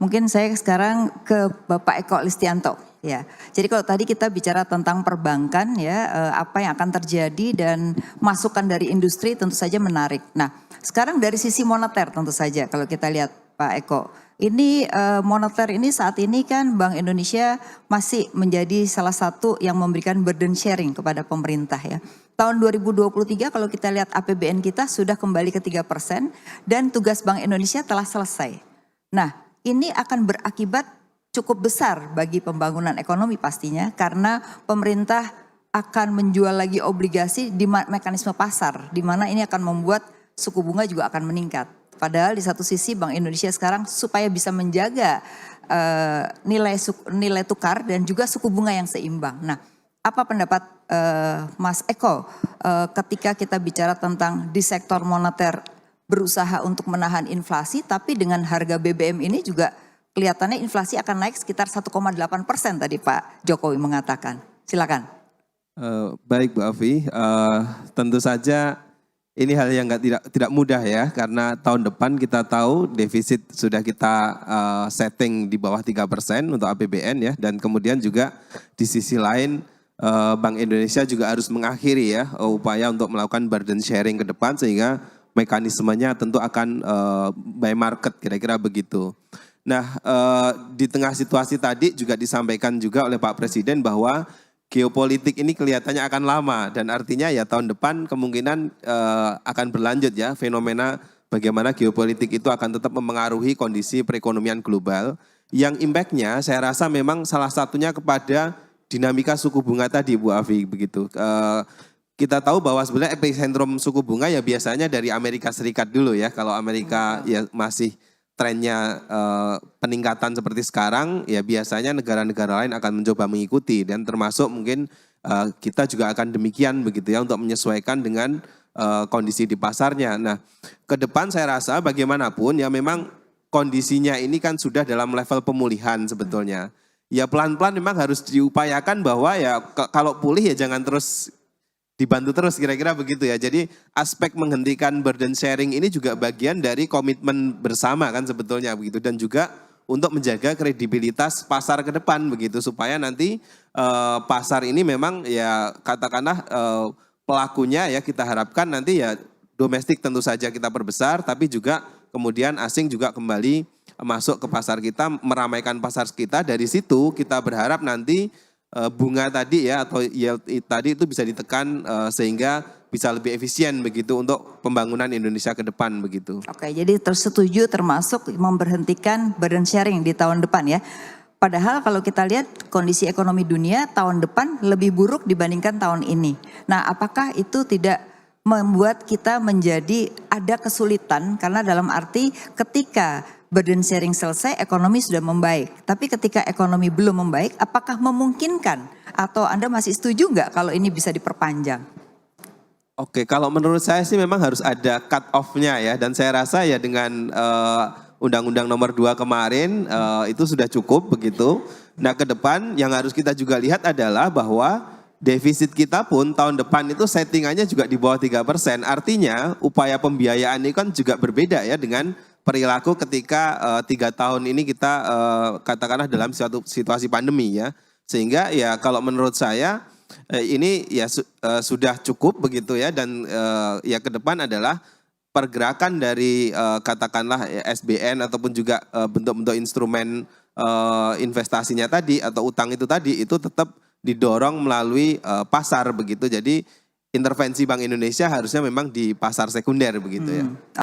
Mungkin saya sekarang ke Bapak Eko Listianto. Ya, jadi kalau tadi kita bicara tentang perbankan ya, apa yang akan terjadi dan masukan dari industri tentu saja menarik. Nah, sekarang dari sisi moneter tentu saja kalau kita lihat Pak Eko, ini moneter ini saat ini kan Bank Indonesia masih menjadi salah satu yang memberikan burden sharing kepada pemerintah ya. Tahun 2023 kalau kita lihat APBN kita sudah kembali ke 3% dan tugas Bank Indonesia telah selesai. Nah, ini akan berakibat cukup besar bagi pembangunan ekonomi pastinya karena pemerintah akan menjual lagi obligasi di mekanisme pasar di mana ini akan membuat suku bunga juga akan meningkat. Padahal di satu sisi Bank Indonesia sekarang supaya bisa menjaga nilai tukar dan juga suku bunga yang seimbang. Nah, apa pendapat Mas Eko ketika kita bicara tentang di sektor moneter berusaha untuk menahan inflasi tapi dengan harga BBM ini juga kelihatannya inflasi akan naik sekitar 1,8% tadi Pak Jokowi mengatakan. Silakan. Baik Bu Afi, tentu saja ini hal yang tidak mudah ya karena tahun depan kita tahu defisit sudah kita setting di bawah 3% untuk APBN ya, dan kemudian juga di sisi lain Bank Indonesia juga harus mengakhiri ya upaya untuk melakukan burden sharing ke depan sehingga mekanismenya tentu akan by market kira-kira begitu. Nah, di tengah situasi tadi juga disampaikan juga oleh Pak Presiden bahwa geopolitik ini kelihatannya akan lama dan artinya ya tahun depan kemungkinan akan berlanjut ya fenomena bagaimana geopolitik itu akan tetap mempengaruhi kondisi perekonomian global yang impactnya saya rasa memang salah satunya kepada dinamika suku bunga tadi Bu Afi begitu. Kita tahu bahwa sebenarnya epicentrum suku bunga ya biasanya dari Amerika Serikat dulu ya, kalau Amerika ya masih trennya peningkatan seperti sekarang, ya biasanya negara-negara lain akan mencoba mengikuti dan termasuk mungkin kita juga akan demikian begitu ya untuk menyesuaikan dengan kondisi di pasarnya. Nah, ke depan saya rasa bagaimanapun ya memang kondisinya ini kan sudah dalam level pemulihan sebetulnya. Ya pelan-pelan memang harus diupayakan bahwa ya kalau pulih ya jangan terus dibantu terus kira-kira begitu ya. Jadi aspek menghentikan burden sharing ini juga bagian dari komitmen bersama kan sebetulnya begitu. Dan juga untuk menjaga kredibilitas pasar ke depan begitu. Supaya nanti pasar ini memang ya katakanlah pelakunya ya kita harapkan nanti ya domestik tentu saja kita perbesar. Tapi juga kemudian asing juga kembali masuk ke pasar kita, meramaikan pasar kita. Dari situ kita berharap nanti bunga tadi ya atau yield tadi itu bisa ditekan sehingga bisa lebih efisien begitu untuk pembangunan Indonesia ke depan begitu. Oke, jadi tersetuju termasuk memberhentikan burden sharing di tahun depan ya. Padahal kalau kita lihat kondisi ekonomi dunia tahun depan lebih buruk dibandingkan tahun ini. Nah, apakah itu tidak membuat kita menjadi ada kesulitan karena dalam arti ketika burden sharing selesai, ekonomi sudah membaik. Tapi ketika ekonomi belum membaik, apakah memungkinkan atau Anda masih setuju nggak kalau ini bisa diperpanjang? Oke, kalau menurut saya sih memang harus ada cut off-nya ya. Dan saya rasa ya dengan Undang-Undang Nomor 2 kemarin itu sudah cukup begitu. Nah ke depan yang harus kita juga lihat adalah bahwa defisit kita pun tahun depan itu settingannya juga di bawah 3%. Artinya upaya pembiayaan ini kan juga berbeda ya dengan perilaku ketika 3 tahun ini kita katakanlah dalam suatu situasi pandemi ya. Sehingga ya kalau menurut saya ini ya sudah cukup begitu ya. Dan ya ke depan adalah pergerakan dari katakanlah SBN ataupun juga bentuk-bentuk instrumen investasinya tadi atau utang itu tadi itu tetap didorong melalui pasar begitu. Jadi intervensi Bank Indonesia harusnya memang di pasar sekunder begitu ya.